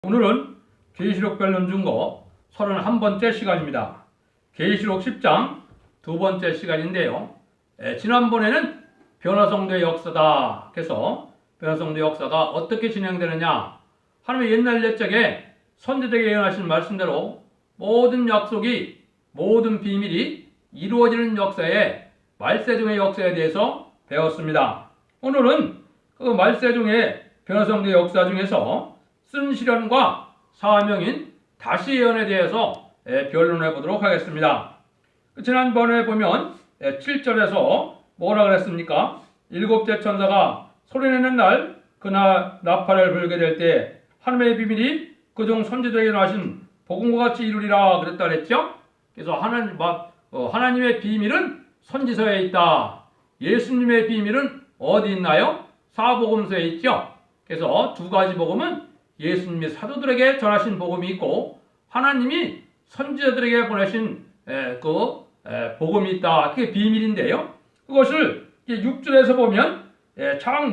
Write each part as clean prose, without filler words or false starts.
오늘은 계시록 변론 증거 31번째 시간입니다. 계시록 10장 두 번째 시간인데요. 지난번에는 변화성도의 역사다 해서 변화성도의 역사가 어떻게 진행되느냐, 하나님의 옛날 옛적에 선지자에게 예언하신 말씀대로 모든 약속이, 모든 비밀이 이루어지는 역사에, 말세종의 역사에 대해서 배웠습니다. 오늘은 그 말세종의 변화성도의 역사 중에서 쓴 시련과 사명인 다시 예언에 대해서 변론해 보도록 하겠습니다. 지난번에 보면 7절에서 뭐라 그랬습니까? 일곱째 천사가 소리내는 날, 그날 나팔을 불게 될 때 하나님의 비밀이 그중 선지자에게 하신 복음과 같이 이루리라 그랬다 그랬죠? 그래서 하나님의 비밀은 선지서에 있다. 예수님의 비밀은 어디 있나요? 사복음서에 있죠. 그래서 두 가지 복음은 예수님이 사도들에게 전하신 복음이 있고, 하나님이 선지자들에게 보내신 복음이 있다. 그게 비밀인데요. 그것을 6절에서 보면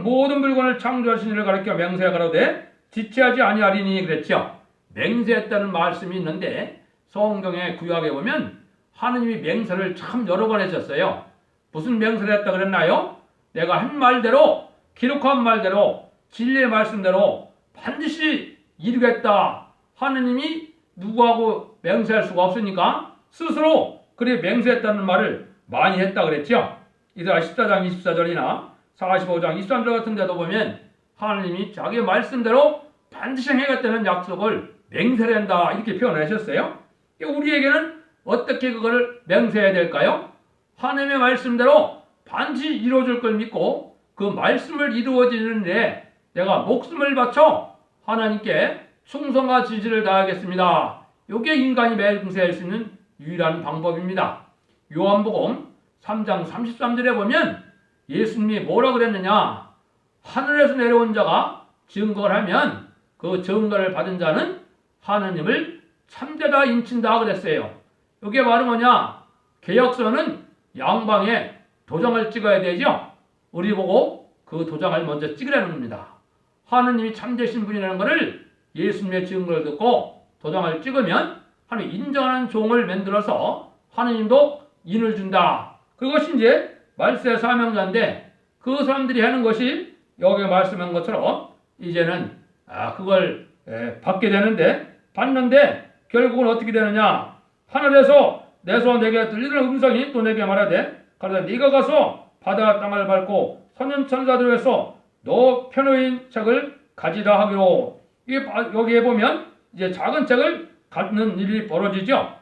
모든 물건을 창조하신 이를 가리켜 맹세하 가로되 지체하지 아니하리니 그랬죠. 맹세했다는 말씀이 있는데 성경의 구약에 보면 하나님이 맹세를 참 여러 번 하셨어요. 무슨 맹세를 했다 그랬나요? 내가 한 말대로, 기록한 말대로, 진리의 말씀대로 반드시 이루겠다. 하느님이 누구하고 맹세할 수가 없으니까 스스로 그래 맹세했다는 말을 많이 했다 그랬죠. 이스라엘 14장 24절이나 45장 23절 같은 데도 보면 하느님이 자기 말씀대로 반드시 행하겠다는 약속을 맹세를 한다 이렇게 표현하셨어요. 우리에게는 어떻게 그걸 맹세해야 될까요? 하느님의 말씀대로 반드시 이루어질 걸 믿고 그 말씀을 이루어지는 데 내가 목숨을 바쳐 하나님께 충성과 지지를 다하겠습니다. 이게 인간이 맹세할 수 있는 유일한 방법입니다. 요한복음 3장 33절에 보면 예수님이 뭐라 그랬느냐? 하늘에서 내려온 자가 증거를 하면 그 증거를 받은 자는 하느님을 참되다 인친다 그랬어요. 이게 바로 뭐냐? 계약서는 양방에 도장을 찍어야 되죠. 우리 보고 그 도장을 먼저 찍으라는 겁니다. 하느님이 참되신 분이라는 것을 예수님의 증거를 듣고 도장을 찍으면 하나님 인정하는 종을 만들어서 하느님도 인을 준다. 그것이 이제 말세 사명자인데 그 사람들이 하는 것이 여기 말씀한 것처럼 이제는 그걸 받게 되는데, 받는데 결국은 어떻게 되느냐? 하늘에서 내서 내게 들리는 음성이 또 내게 말하되 가로되 네가 가서 바다 땅을 밟고 선nhân 천사들에서 너 편호인 책을 가지라 하기로. 여기에 보면 이제 작은 책을 갖는 일이 벌어지죠.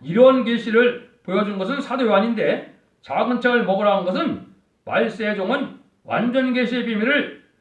이런 계시를 보여준 것은 사도 요한인데 작은 책을 먹으라 한 것은 말세종은 완전 계시의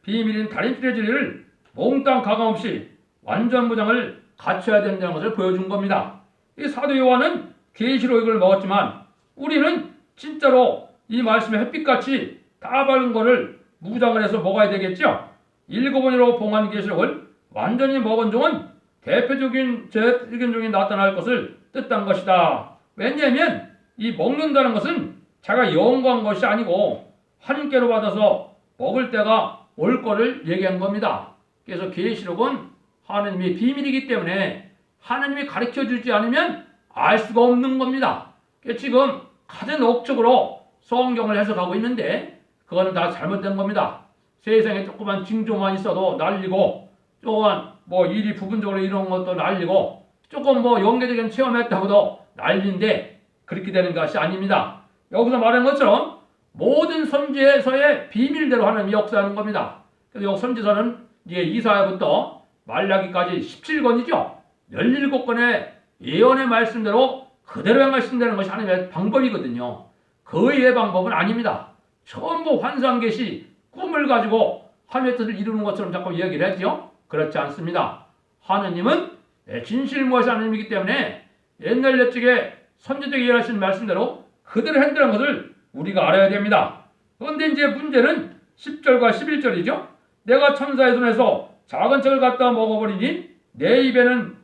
비밀인 달인 뜰의 진리를 몽땅 가감없이 완전 무장을 갖춰야 된다는 것을 보여준 겁니다. 이 사도 요한은 계시로 이걸 먹었지만 우리는 진짜로 이 말씀의 햇빛같이 다 바른 거를 무장을 해서 먹어야 되겠죠. 일곱번으로 봉한 계시록을 완전히 먹은 종은 대표적인 종이 나타날 것을 뜻한 것이다. 왜냐하면 이 먹는다는 것은 자기가 영광한 것이 아니고 하나님께로 받아서 먹을 때가 올 거를 얘기한 겁니다. 그래서 계시록은 하나님의 비밀이기 때문에 하나님이 가르쳐주지 않으면 알 수가 없는 겁니다. 지금 가장 억측으로 성경을 해석하고 있는데 그거는 다 잘못된 겁니다. 세상에 조그만 징조만 있어도 날리고, 조그만 일이 부분적으로 이런 것도 날리고, 조금 연계적인 체험했다고도 난리인데 그렇게 되는 것이 아닙니다. 여기서 말한 것처럼 모든 선지서의 비밀대로 하나님이 역사하는 겁니다. 그래서 이 선지서는 이제 이사야부터 말라기까지 17권이죠. 17권의 예언의 말씀대로 그대로 행하신다는 것이 하나님의 방법이거든요. 그 외의 방법은 아닙니다. 전부 환상 계시, 꿈을 가지고 하나님의 뜻을 이루는 것처럼 자꾸 이야기를 하죠. 그렇지 않습니다. 하느님은 진실무엇이 하느님이기 때문에 옛날 옛적에 선지자에게 예언하신 말씀대로 그대로 한다는 것을 우리가 알아야 됩니다. 그런데 이제 문제는 10절과 11절이죠. 내가 천사의 손에서 작은 책을 갖다 먹어버리니 내 입에는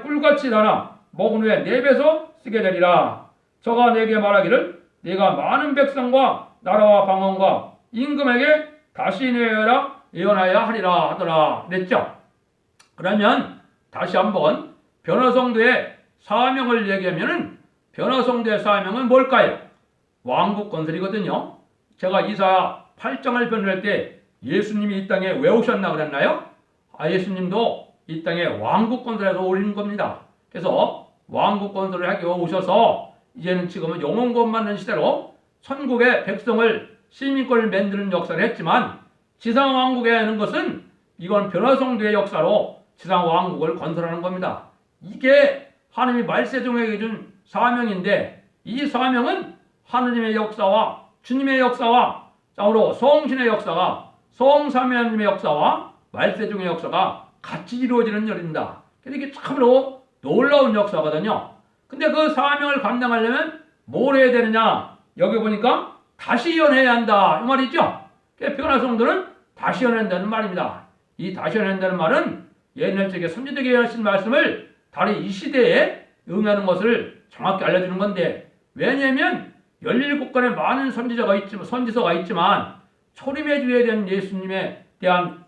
꿀같이 달아 먹은 후에 내 입에서 쓰게 되리라. 저가 내게 말하기를 네가 많은 백성과 나라와 방언과 임금에게 다시 예언하여 하리라 하더라 그랬죠. 그러면 다시 한번 변화성도의 사명을 얘기하면은 변화성도의 사명은 뭘까요? 왕국 건설이거든요. 제가 이사야 8장을 변호할 때 예수님이 이 땅에 왜 오셨나 그랬나요? 예수님도 이 땅에 왕국 건설해서 오신 겁니다. 그래서 왕국 건설을 하기 위해 오셔서 이제는 지금은 영원권 받는 시대로 천국의 백성을 시민권을 만드는 역사를 했지만 지상 왕국에 하는 것은 이건 변화성도의 역사로 지상 왕국을 건설하는 겁니다. 이게 하나님이 말세종에게 준 사명인데 이 사명은 하느님의 역사와 주님의 역사와 짝으로 성신의 역사가 성삼위하나님의 역사와 말세종의 역사가 같이 이루어지는 일입니다. 그래서 이게 참으로 놀라운 역사거든요. 근데 그 사명을 감당하려면 뭘 해야 되느냐? 여기 보니까 다시 연해야 한다 이 말이죠. 변화성도는 다시 연한다는 말입니다. 이 다시 연한다는 말은 옛날 적에 선지자에게 하신 말씀을 다시 이 시대에 응하는 것을 정확히 알려주는 건데 왜냐하면 17권의 많은 선지서가 있지만 초림의 주에 대한 예수님에 대한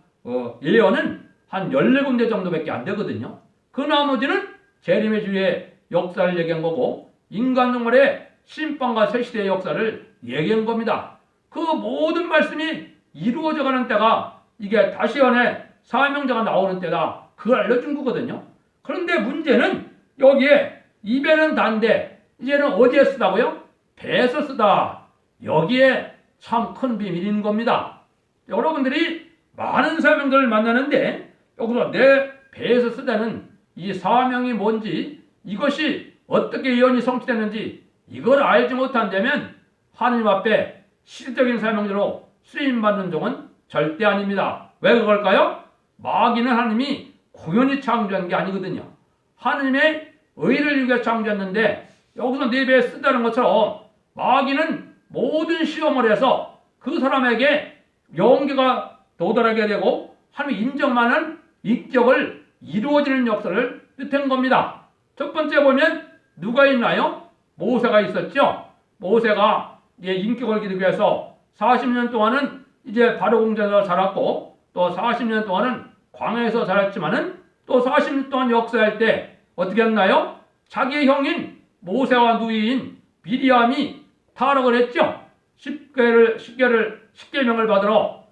예언은 한 14군데 정도밖에 안 되거든요. 그 나머지는 재림의 주의 역사를 얘기한 거고 인간 정말의 심판과 새 시대의 역사를 얘기한 겁니다. 그 모든 말씀이 이루어져가는 때가 이게 다시 연해 사명자가 나오는 때다. 그걸 알려준 거거든요. 그런데 문제는 여기에 입에는 단데 이제는 어디에 쓰다고요? 배에서 쓰다. 여기에 참 큰 비밀인 겁니다. 여러분들이 많은 사명들을 만나는데 여기서 내 배에서 쓰다는 이 사명이 뭔지 이것이 어떻게 예언이 성취됐는지 이걸 알지 못한다면 하나님 앞에 시대적인 사명자로 쓰임받는 종은 절대 아닙니다. 왜 그럴까요? 마귀는 하나님이 공연히 창조한 게 아니거든요. 하나님의 의를 위해 창조했는데 여기서 내 배에 쓴다는 것처럼 마귀는 모든 시험을 해서 그 사람에게 영계가 도달하게 되고 하나님이 인정하는 인격을 이루어지는 역사를 뜻한 겁니다. 첫 번째 보면 누가 있나요? 모세가 있었죠. 모세가 인격을 기르기 위해서 40년 동안은 이제 바로 공전에서 자랐고 또 40년 동안은 광야에서 자랐지만은 또 40년 동안 역사할 때 어떻게 했나요? 자기의 형인 모세와 누이인 미리암이 타락을 했죠. 10계명을 받으러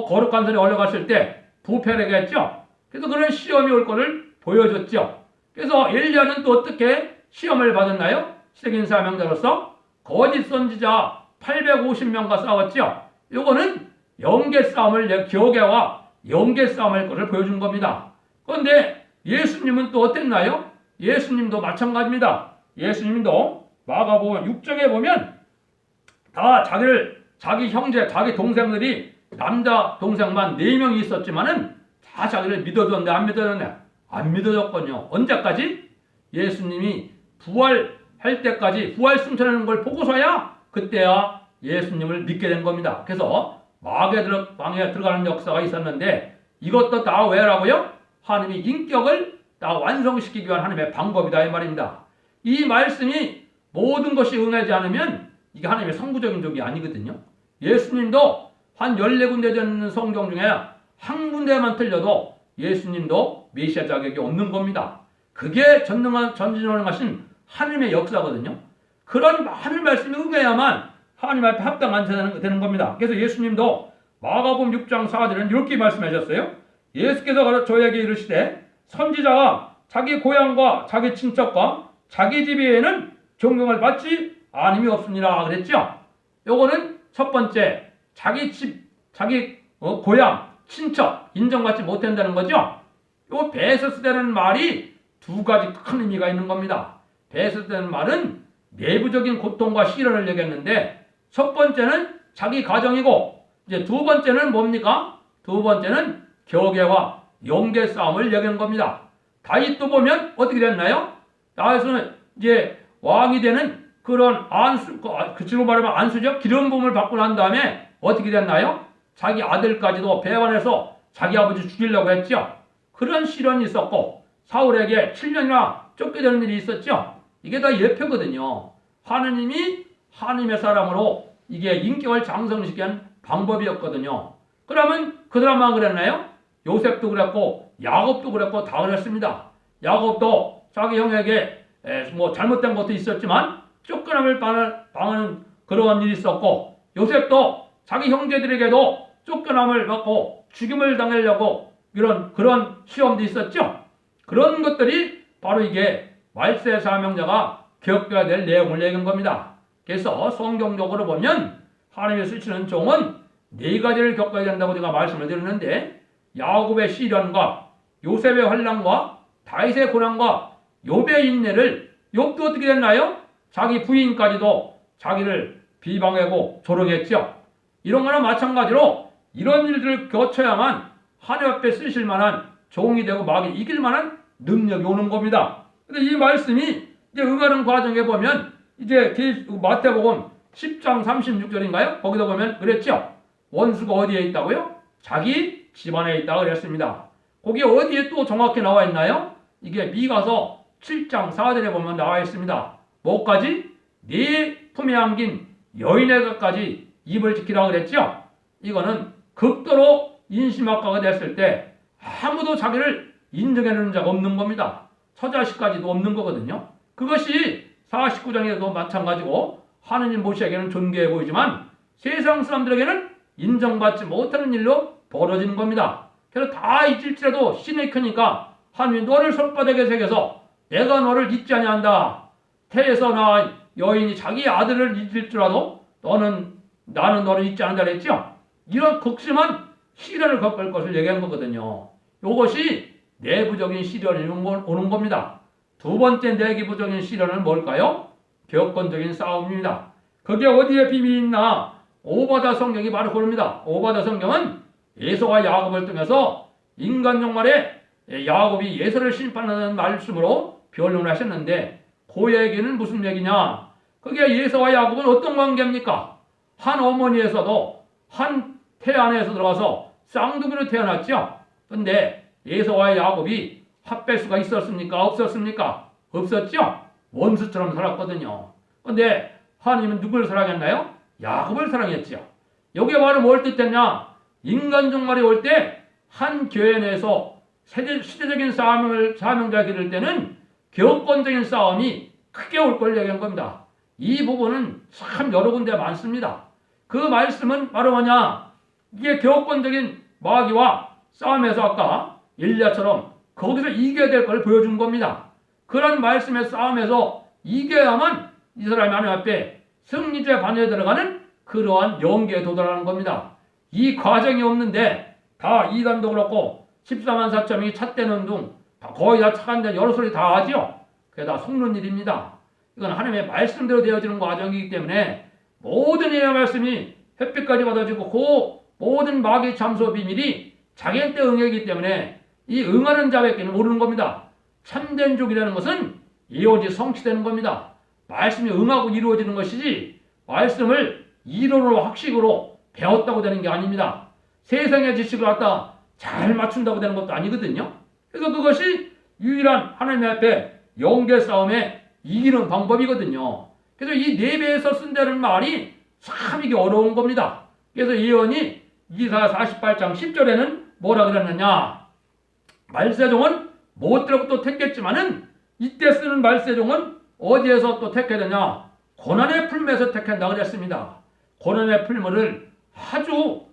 거룩한 산에 올라갔을 때 부패를 했죠. 그래서 그런 시험이 올 것을 보여줬죠. 그래서 엘리야는 또 어떻게 시험을 받았나요? 시대적인 사명자로서 거짓 선지자 850명과 싸웠죠. 이거는 영계 싸움을 기억에와 영계 싸움할 것을 보여준 겁니다. 그런데 예수님은 또 어땠나요? 예수님도 마찬가지입니다. 예수님도 마가복음 6장에 보면 다 자기 형제, 자기 동생들이 남자 동생만 4명이 있었지만은 다 자기를 믿어줬는데 안 믿어줬네? 안 믿어줬거든요. 언제까지? 예수님이 부활할 때까지 부활 승천하는 걸 보고서야 그때야 예수님을 믿게 된 겁니다. 그래서 마귀에 들어가는 역사가 있었는데 이것도 다 왜라고요? 하나님이 인격을 다 완성시키기 위한 하나님의 방법이다 이 말입니다. 이 말씀이 모든 것이 응하지 않으면 이게 하나님의 선구적인 적이 아니거든요. 예수님도 한 14군데 되는 성경 중에 한 군데만 틀려도 예수님도 메시아 자격이 없는 겁니다. 그게 전진하신 하나님의 역사거든요. 그런 많은 말씀이 응해야만 하나님 앞에 합당한 자가 되는 겁니다. 그래서 예수님도 마가복음 6장 4절은 이렇게 말씀하셨어요. 예수께서 저에게 이르시되 선지자가 자기 고향과 자기 친척과 자기 집에는 존경을 받지 않음이 없습니다. 그랬죠? 요거는 첫 번째 자기 집, 자기 고향, 친척 인정받지 못한다는 거죠. 요 배에서 쓰다는 말이 두 가지 큰 의미가 있는 겁니다. 배에서 쓰다는 말은 내부적인 고통과 시련을 얘기했는데 첫 번째는 자기 가정이고 이제 두 번째는 뭡니까? 두 번째는 교계와 영계 싸움을 얘기한 겁니다. 다윗도 보면 어떻게 됐나요? 다윗은 이제 왕이 되는 그런 그치로 말하면 안수죠. 기름 부음을 받고 난 다음에 어떻게 됐나요? 자기 아들까지도 배반해서 자기 아버지 죽이려고 했죠. 그런 시련이 있었고 사울에게 7년이나 쫓게 되는 일이 있었죠. 이게 다 예표거든요. 하느님이 하나님의 사람으로 이게 인격을 장성시키는 방법이었거든요. 그러면 그 사람만 그랬나요? 요셉도 그랬고 야곱도 그랬고 다 그랬습니다. 야곱도 자기 형에게 뭐 잘못된 것도 있었지만 쫓겨남을 당하는 그러한 일이 있었고, 요셉도 자기 형제들에게도 쫓겨남을 받고 죽임을 당하려고 그런 시험도 있었죠. 그런 것들이 바로 이게 말세 사명자가 겪어야 될 내용을 얘기한 겁니다. 그래서 성경적으로 보면 하나님이 쓰시는 종은 네 가지를 겪어야 된다고 제가 말씀을 드렸는데, 야곱의 시련과 요셉의 환난과 다윗의 고난과 욥의 인내를, 욥도 어떻게 됐나요? 자기 부인까지도 자기를 비방하고 조롱했죠. 이런 거나 마찬가지로 이런 일들을 거쳐야만 하나님 앞에 쓰실 만한 종이 되고 마귀를 이길 만한 능력이 오는 겁니다. 근데 이 말씀이 이제 응하는 과정에 보면 이제 마태복음 10장 36절인가요? 거기다 보면 그랬죠. 원수가 어디에 있다고요? 자기 집안에 있다고 그랬습니다. 거기 어디에 또 정확히 나와 있나요? 이게 미가서 7장 4절에 보면 나와 있습니다. 뭐까지? 네 품에 안긴 여인의 것까지 입을 지키라고 그랬죠. 이거는 극도로 인심학과가 됐을 때 아무도 자기를 인정해주는 자가 없는 겁니다. 처자식까지도 없는 거거든요. 그것이 49장에도 마찬가지고 하느님 모시에게는 존귀해 보이지만 세상 사람들에게는 인정받지 못하는 일로 벌어지는 겁니다. 그래서 다 잊을지라도 신이 크니까 하느님이 너를 손바닥에 새겨서 내가 너를 잊지 아니한다. 태에서 나온 여인이 자기 아들을 잊을지라도 나는 너를 잊지 않는다 그랬죠. 이런 극심한 시련을 겪을 것을 얘기한 거거든요. 이것이 내부적인 시련이 오는 겁니다. 두 번째 내부적인 시련은 뭘까요? 격건적인 싸움입니다. 그게 어디에 비밀이 있나? 오바다 성경이 바로 그럽니다. 오바다 성경은 에서와 야곱을 통해서 인간 종말에 야곱이 에서를 심판하는 말씀으로 변론을 하셨는데, 그 얘기는 무슨 얘기냐? 그게 에서와 야곱은 어떤 관계입니까? 한 어머니에서도 한 태 안에서 들어가서 쌍둥이로 태어났죠. 근데 에서와 야곱이 합배수가 있었습니까? 없었습니까? 없었죠. 원수처럼 살았거든요. 근데 하나님은 누구를 사랑했나요? 야곱을 사랑했죠. 여기에 바로 뭘 뜻했냐? 인간 종말이 올 때 한 교회 내에서 시대적인 사명자가 기를 때는 격건적인 싸움이 크게 올 걸 얘기한 겁니다. 이 부분은 참 여러 군데 많습니다. 그 말씀은 바로 뭐냐? 이게 격건적인 마귀와 싸움에서 아까 엘리야처럼 거기서 이겨야 될 걸 보여준 겁니다. 그런 말씀의 싸움에서 이겨야만 이 사람이 하나님 앞에 승리자의 반열에 들어가는 그러한 영계에 도달하는 겁니다. 이 과정이 없는데 다 이단도 그렇고 14만 4천명이 찻대는 둥 거의 다 착한데 여러 소리 다 하죠. 그게 다 속는 일입니다. 이건 하나님의 말씀대로 되어지는 과정이기 때문에 모든 이의 말씀이 햇빛까지 받아지고 그 모든 마귀의 참소 비밀이 자기한테 응하기 때문에 이 응하는 자밖에는 모르는 겁니다. 참된 족이라는 것은 예언이 성취되는 겁니다. 말씀이 응하고 이루어지는 것이지 말씀을 이론으로 학식으로 배웠다고 되는 게 아닙니다. 세상의 지식을 갖다 잘 맞춘다고 되는 것도 아니거든요. 그래서 그것이 유일한 하나님 앞에 영계 싸움에 이기는 방법이거든요. 그래서 이 네 배에서 쓴다는 말이 참 이게 어려운 겁니다. 그래서 예언이 이사야 48장 10절에는 뭐라 그랬느냐? 말세종은 못 들어고 또 택했지만은 이때 쓰는 말세종은 어디에서 또 택했느냐? 고난의 풀매에서 택한다 그랬습니다. 고난의 풀매를 아주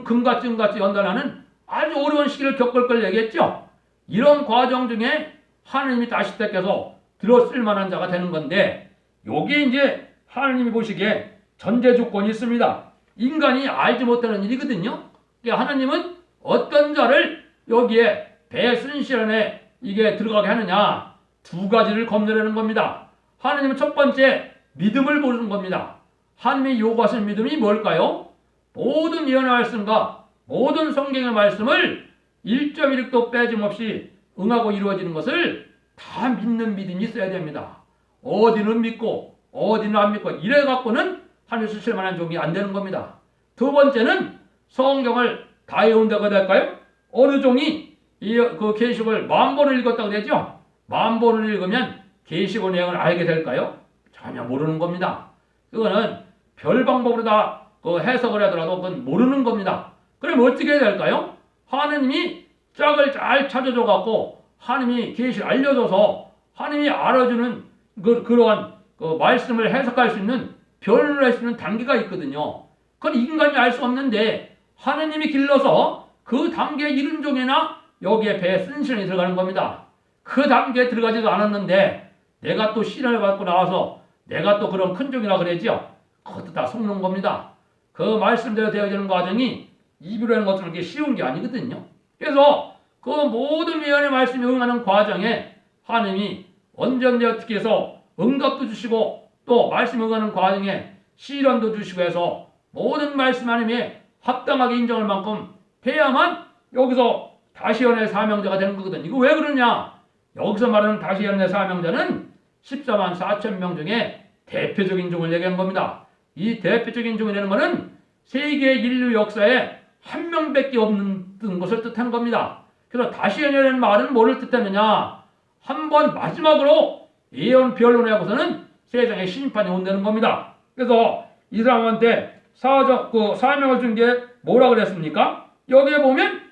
금같이 은같이 연단하는 아주 어려운 시기를 겪을 걸 얘기했죠. 이런 과정 중에 하나님이 다시 택해서 들어쓸 만한 자가 되는 건데, 여기에 이제 하나님이 보시기에 전제 조건이 있습니다. 인간이 알지 못하는 일이거든요. 그러니까 하나님은 어떤 자를 여기에 배순실현에 이게 들어가게 하느냐, 두 가지를 검열하는 겁니다. 하나님은 첫 번째 믿음을 보는 겁니다. 하나님이 요구하시는 믿음이 뭘까요? 모든 예언의 말씀과 모든 성경의 말씀을 1.1도 빼짐없이 응하고 이루어지는 것을 다 믿는 믿음이 있어야 됩니다. 어디는 믿고 어디는 안 믿고 이래 갖고는 하나님 쓰실 만한 종이 안 되는 겁니다. 두 번째는 성경을 다 외운다고 될까요? 어느 종이 그 계시록을 10,000번을 읽었다고 되죠? 10,000번을 읽으면 계시록 내용을 알게 될까요? 전혀 모르는 겁니다. 그거는 별 방법으로 다 해석을 하더라도 그건 모르는 겁니다. 그럼 어떻게 해야 될까요? 하느님이 짝을 잘 찾아줘 갖고 하나님이 계시를 알려줘서 하나님이 알아주는 그러한 말씀을 해석할 수 있는 변론을 할 수 있는 단계가 있거든요. 그건 인간이 알 수 없는데 하나님이 길러서 그 단계에 이른 종이나 여기에 배에 쓴 시련이 들어가는 겁니다. 그 단계에 들어가지도 않았는데 내가 또 시련을 받고 나와서 내가 또 그런 큰 종이라 그러지요. 그것도 다 속는 겁니다. 그 말씀대로 되어지는 과정이 이별하는 것은 그렇게 쉬운 게 아니거든요. 그래서 그 모든 예언의 말씀이 응하는 과정에 하나님이 언제 어떻게 해서 응답도 주시고 또 말씀 응하는 과정에 시련도 주시고 해서 모든 말씀 하나님이 합당하게 인정할 만큼 해야만 여기서 다시 연의 사명자가 되는 거거든요. 이거 왜 그러냐? 여기서 말하는 다시 연의 사명자는 14만 4천 명 중에 대표적인 종을 얘기한 겁니다. 이 대표적인 종이라는 것은 세계 인류 역사에 한 명밖에 없는 것을 뜻한 겁니다. 그래서 다시 연이라는 말은 뭐를 뜻하느냐? 한 번 마지막으로 예언 변론을 하고서는 세상에 심판이 온다는 겁니다. 그래서 이 사람한테 사명을 준 게 뭐라 그랬습니까? 여기에 보면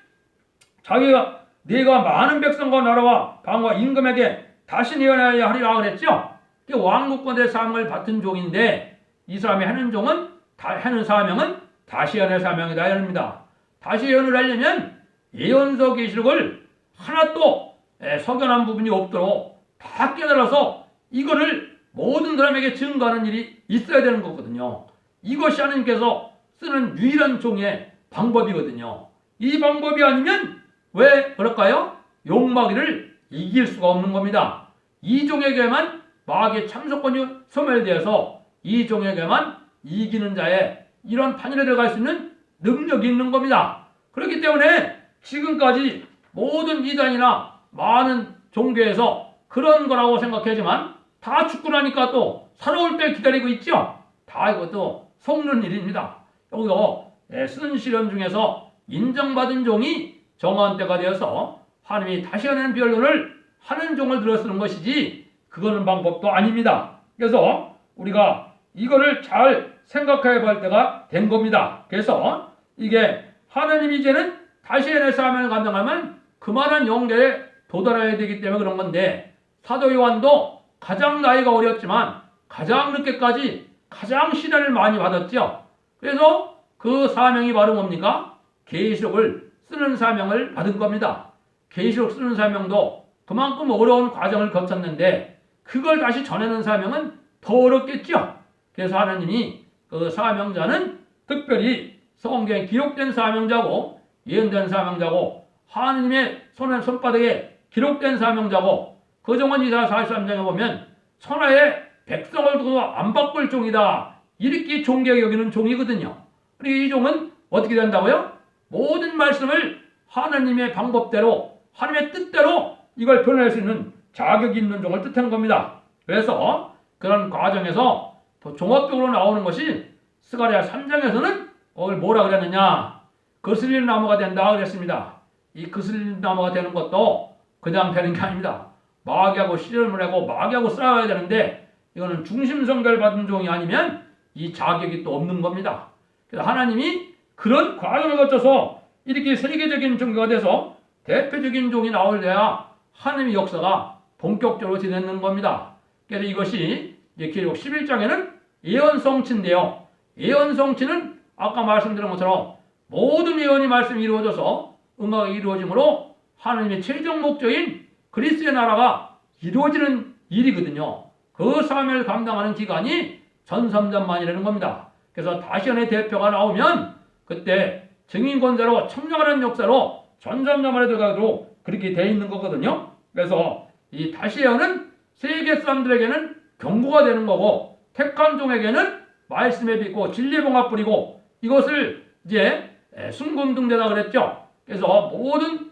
자기가 네가 많은 백성과 나라와 방과 임금에게 다시 예언하여 하리라 그랬죠. 왕국권의 사명을 받은 종인데 이 사람이 하는 사명은 다시 예언의 사명이다 이럽니다. 다시 예언을 하려면 예언서 계시록을 하나도 석연한 부분이 없도록 다 깨달아서 이거를 모든 사람에게 증거하는 일이 있어야 되는 거거든요. 이것이 하나님께서 쓰는 유일한 종의 방법이거든요. 이 방법이 아니면 왜 그럴까요? 욕마귀를 이길 수가 없는 겁니다. 이 종에게만 마귀의 참석권이 소멸되어서 이 종에게만 이기는 자의 이런 판결에 들어갈 수 있는 능력이 있는 겁니다. 그렇기 때문에 지금까지 모든 이단이나 많은 종교에서 그런 거라고 생각하지만 다 죽고 나니까 또 살아올 때 기다리고 있죠. 다 이것도 속는 일입니다. 여기서 쓴 시련 중에서 인정받은 종이 정한 때가 되어서 하나님이 다시 하는 변론을 하는 종을 들어 쓰는 것이지 그거는 방법도 아닙니다. 그래서 우리가 이거를 잘 생각해 볼 때가 된 겁니다. 그래서 이게 하나님이 이제는 다시 해낼 사명을 감당하면 그만한 영계에 도달해야 되기 때문에 그런 건데 사도 요한도 가장 나이가 어렸지만 가장 늦게까지 가장 시련을 많이 받았죠. 그래서 그 사명이 바로 뭡니까? 계시록을 쓰는 사명을 받은 겁니다. 계시록 쓰는 사명도 그만큼 어려운 과정을 거쳤는데 그걸 다시 전하는 사명은 더 어렵겠죠. 그래서 하나님이 그 사명자는 특별히 성경에 기록된 사명자고 예언된 사명자고 하나님의 손바닥에 기록된 사명자고 그 종은 이사야 43장에 보면 천하의 백성을 두고 안 바꿀 종이다. 이렇게 존귀하게 여기는 종이거든요. 그리고 이 종은 어떻게 된다고요? 모든 말씀을 하나님의 방법대로 하나님의 뜻대로 이걸 변할 수 있는 자격이 있는 종을 뜻한 겁니다. 그래서 그런 과정에서 더 종합적으로 나오는 것이 스가랴 3장에서는 뭐라 그랬느냐? 거슬리는 나무가 된다 그랬습니다. 이 거슬리는 나무가 되는 것도 그냥 되는 게 아닙니다. 마귀하고 시련을 하고 마귀하고 싸워야 되는데 이거는 중심성결 받은 종이 아니면 이 자격이 또 없는 겁니다. 그래서 하나님이 그런 과정을 거쳐서 이렇게 세계적인 종교가 돼서 대표적인 종이 나오려야 하나님의 역사가 본격적으로 진행되는 겁니다. 그래서 이것이 이제 기록 11장에는 예언성취인데요. 예언성취는 아까 말씀드린 것처럼 모든 예언이 말씀이 이루어져서 응하게 이루어지므로 하나님의 최종 목적인 그리스도의 나라가 이루어지는 일이거든요. 그 사명을 감당하는 기간이 전삼전만이라는 겁니다. 그래서 다시연의 대표가 나오면 그때 증인권자로 청정하는 역사로 전삼전만에 들어가도록 그렇게 되어 있는 거거든요. 그래서 이 다시연은 세계 사람들에게는 경고가 되는 거고 택한 종에게는 말씀에 믿고 진리에 봉합 뿌리고 이것을 이제 순금등대다 그랬죠. 그래서 모든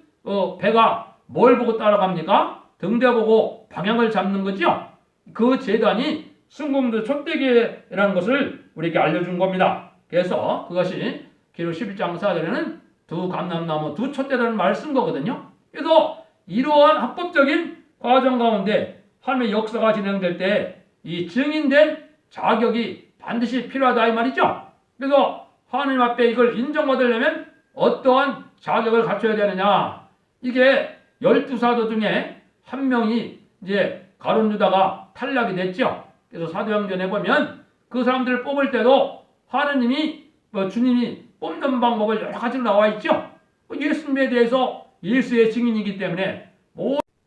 배가 뭘 보고 따라갑니까? 등대 보고 방향을 잡는 거죠. 그 재단이 순금등 촛대기라는 것을 우리에게 알려준 겁니다. 그래서 그것이 기록 11장 4절에는 두 감람나무 두 촛대라는 말을 쓴 거거든요. 그래서 이러한 합법적인 과정 가운데 하나님의 역사가 진행될 때 이 증인된 자격이 반드시 필요하다 이 말이죠. 그래서 하나님 앞에 이걸 인정받으려면 어떠한 자격을 갖춰야 되느냐? 이게 12사도 중에 한 명이 이제 가룟 유다가 탈락이 됐죠. 그래서 사도행전에 보면 그 사람들을 뽑을 때도 하느님이 주님이 뽑는 방법을 여러 가지로 나와 있죠. 예수님에 대해서 예수의 증인이기 때문에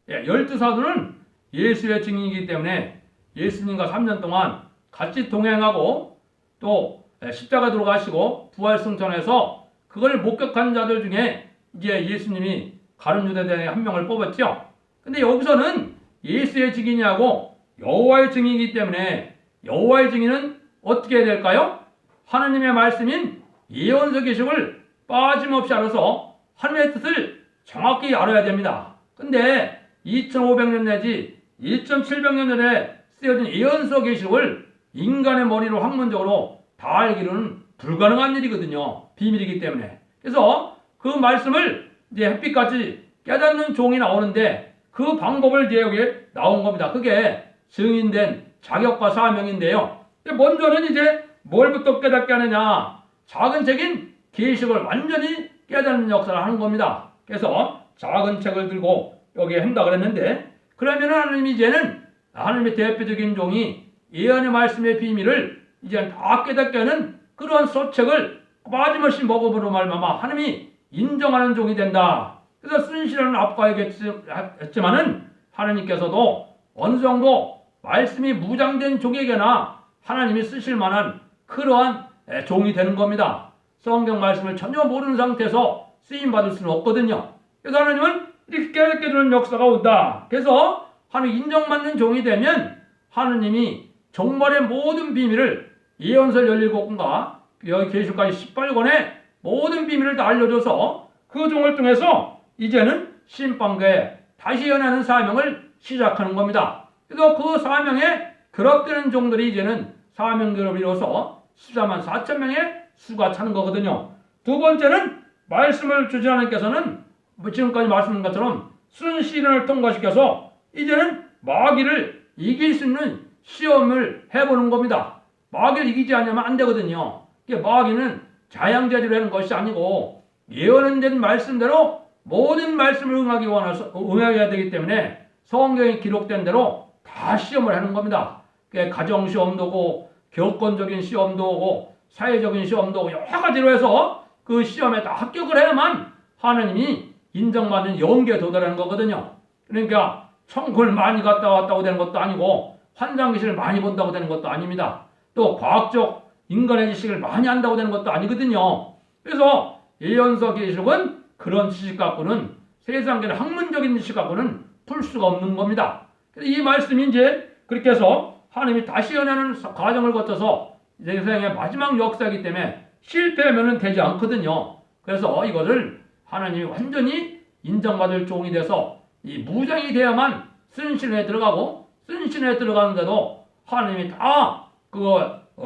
12사도는 예수의 증인이기 때문에 예수님과 3년 동안 같이 동행하고 또 십자가 들어가시고 부활 승천해서 그걸 목격한 자들 중에 이제 예수님이 가룟 유다 대왕의 한 명을 뽑았죠. 근데 여기서는 예수의 증인이하고 여호와의 증인이기 때문에 여호와의 증인은 어떻게 해야 될까요? 하나님의 말씀인 예언서 계시를 빠짐없이 알아서 하나님의 뜻을 정확히 알아야 됩니다. 근데 2500년 내지 2700년 전에 쓰여진 예언서 계시를 인간의 머리로 학문적으로 다 알기로는 불가능한 일이거든요. 비밀이기 때문에. 그래서 그 말씀을 이제 햇빛같이 깨닫는 종이 나오는데 그 방법을 이제 여기에 나온 겁니다. 그게 증인된 자격과 사명인데요. 먼저는 이제 뭘부터 깨닫게 하느냐? 작은 책인 계시록을 완전히 깨닫는 역사를 하는 겁니다. 그래서 작은 책을 들고 여기에 한다 그랬는데 그러면 하나님이 이제는 하나님의 대표적인 종이 예언의 말씀의 비밀을 이제 다 깨닫게 하는 그런 서책을 빠짐없이 먹음으로 말미암아 하나님이 인정하는 종이 된다. 그래서 쓴시라는 앞가야겠지만은 하나님께서도 어느 정도 말씀이 무장된 종에게나 하나님이 쓰실 만한 그러한 종이 되는 겁니다. 성경 말씀을 전혀 모르는 상태에서 쓰임받을 수는 없거든요. 그래서 하나님은 이렇게 깨닫게 되는 역사가 온다. 그래서 하나님 인정받는 종이 되면 하나님이 종말의 모든 비밀을 예언서 17권과 여기 계시록까지 18권의 모든 비밀을 다 알려줘서 그 종을 통해서 이제는 심판궤에 다시 연하는 사명을 시작하는 겁니다. 그래서 그 사명에 결합되는 종들이 이제는 사명결합을 이뤄서 14만 4천 명의 수가 차는 거거든요. 두 번째는 말씀을 주신 하나님께서는 지금까지 말씀한 것처럼 순시련을 통과시켜서 이제는 마귀를 이길 수 있는 시험을 해보는 겁니다. 마귀를 이기지 않으면 안 되거든요. 마귀는 자양자지로 하는 것이 아니고 예언된 말씀대로 모든 말씀을 응하여야 되기 때문에 성경에 기록된 대로 다 시험을 하는 겁니다. 가정시험도 오고 교권적인 시험도 오고 사회적인 시험도 오고 여러 가지로 해서 그 시험에 다 합격을 해야만 하나님이 인정받는 영계에 도달하는 거거든요. 그러니까 천국을 많이 갔다 왔다고 되는 것도 아니고 환상계시를 많이 본다고 되는 것도 아닙니다. 또 과학적 인간의 지식을 많이 한다고 되는 것도 아니거든요. 그래서 예언서 계시록은 그런 지식 갖고는 세상계는 학문적인 지식 갖고는 풀 수가 없는 겁니다. 이 말씀이 이제 그렇게 해서 하나님이 다시 연하는 과정을 거쳐서 세상의 마지막 역사이기 때문에 실패하면 되지 않거든요. 그래서 이것을 하나님이 완전히 인정받을 종이 돼서 이 무장이 돼야만 쓴신에 들어가고 쓴신에 들어가는데도 하나님이 다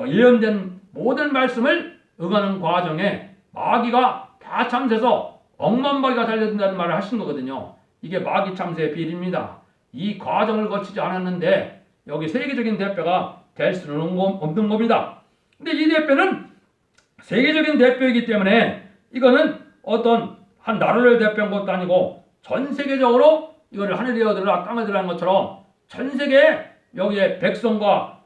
예언된 모든 말씀을 응하는 과정에 마귀가 다 참새서 억만 마귀가 달려든다는 말을 하신 거거든요. 이게 마귀 참새의 비밀입니다. 이 과정을 거치지 않았는데 여기 세계적인 대표가 될 수는 없는 겁니다. 근데 이 대표는 세계적인 대표이기 때문에 이거는 어떤 한 나라를 대표한 것도 아니고 전 세계적으로 이거를 하늘에 들어라 땅에 들어가는 것처럼 전 세계에 여기에 백성과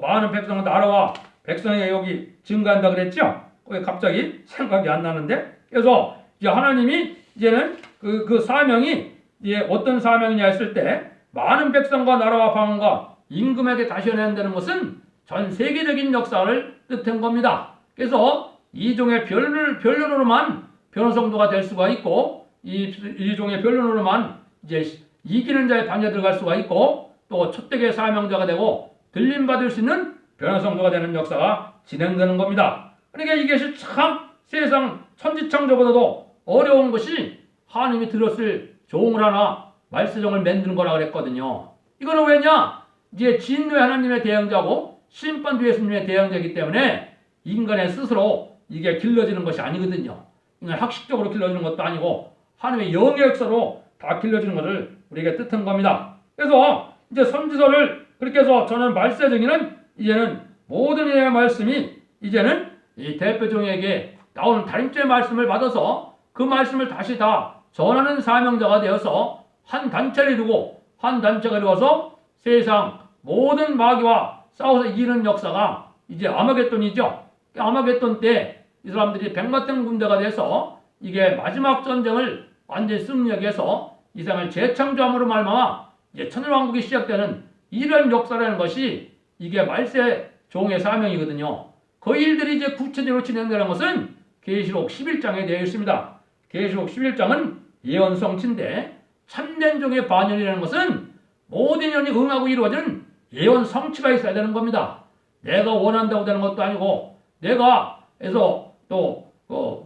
많은 백성과 나라와 백성이 여기 증가한다 그랬죠? 그게 갑자기 생각이 안 나는데 그래서 이제 하나님이 이제는 그 사명이 이제 어떤 사명이냐 했을 때 많은 백성과 나라와 방언과 임금에게 다시 연한다는 것은 전 세계적인 역사를 뜻한 겁니다. 그래서 이 종의 변론으로만 변호성도가 될 수가 있고 이 종의 변론으로만 이제 이기는 자의 반에 들어갈 수가 있고 또 첫대의 사명자가 되고 들림받을 수 있는 변호성도가 되는 역사가 진행되는 겁니다. 그러니까 이것이 참 세상 천지창조보다도 어려운 것이 하나님이 들었을 종을 하나 말세종을 만드는 거라 그랬거든요. 이거는 왜냐? 이제 진노의 하나님의 대행자고 심판주 예수님의 대행자이기 때문에 인간의 스스로 이게 길러지는 것이 아니거든요. 인간 학식적으로 길러지는 것도 아니고 하나님의 영의 역사로 다 길러지는 것을 우리에게 뜻한 겁니다. 그래서 이제 선지서를 그렇게 해서 저는 말세종이는 이제는 모든 이의 말씀이 이제는 이 대표종에게 나오는 다림죄의 말씀을 받아서 그 말씀을 다시 다 전하는 사명자가 되어서 한 단체를 이루고 한 단체가 이루어서 세상 모든 마귀와 싸워서 이기는 역사가 이제 아마겟돈이죠. 아마겟돈 때 이 사람들이 백마탄 군대가 돼서 이게 마지막 전쟁을 완전히 승리하게 해서 이 세상을 재창조함으로 말미암아 이제 천일왕국이 시작되는 이런 역사라는 것이 이게 말세 종의 사명이거든요. 그 일들이 이제 구체적으로 진행되는 것은 계시록 11장에 되어 있습니다. 계시록 11장은 예언 성취인데 참된 종의 반열이라는 것은 모든 연이 응하고 이루어지는 예언 성취가 있어야 되는 겁니다. 내가 원한다고 되는 것도 아니고 내가 해서 또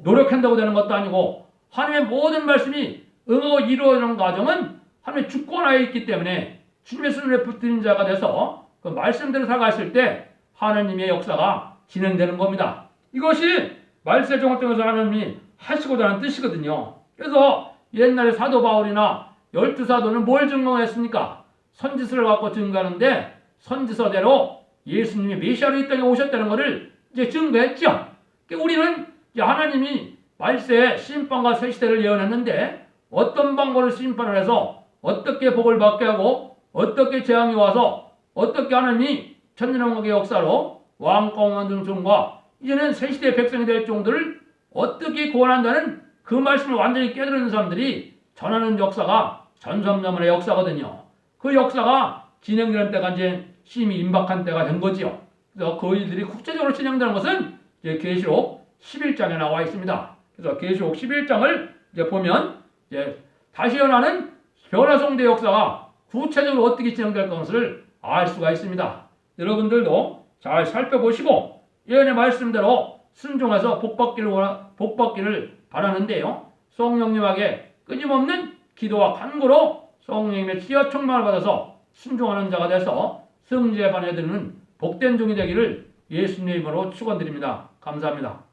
노력한다고 되는 것도 아니고 하나님의 모든 말씀이 응하고 이루어지는 과정은 하나님의 주권하에 있기 때문에 주님의 손에 붙들린 자가 돼서 그 말씀대로 살아갔을 때 하나님의 역사가 진행되는 겁니다. 이것이 말세종을 통해서 하나님이 하시고자 하는 뜻이거든요. 그래서 옛날에 사도 바울이나 12사도는 뭘 증거했습니까? 선지서를 갖고 증거하는데 선지서대로 예수님이 메시아로 이 땅에 오셨다는 것을 이제 증거했죠. 그러니까 우리는 이제 하나님이 말세에 심판과 새 시대를 예언했는데 어떤 방법으로 심판을 해서 어떻게 복을 받게 하고 어떻게 재앙이 와서 어떻게 하나님이 천년왕국의 역사로 왕공한 등중과 이제는 새 시대의 백성이 될 종들을 어떻게 구원한다는 그 말씀을 완전히 깨달은 사람들이 전하는 역사가 전섬자문의 역사거든요. 그 역사가 진행되는 때가 이제 심히 임박한 때가 된 거지요. 그래서 그 일들이 국제적으로 진행되는 것은 이제 계시록 11장에 나와 있습니다. 그래서 계시록 11장을 이제 보면 이제 다시 연하는 변화성대 역사가 구체적으로 어떻게 진행될 것을 알 수가 있습니다. 여러분들도 잘 살펴보시고 예언의 말씀대로 순종해서 복받기를 바라는데요. 성령님에게 끊임없는 기도와 간구로 성령님의 지하 충만을 받아서 순종하는 자가 돼서 승리의 반에 드는 복된 종이 되기를 예수님의 이름으로 축원드립니다. 감사합니다.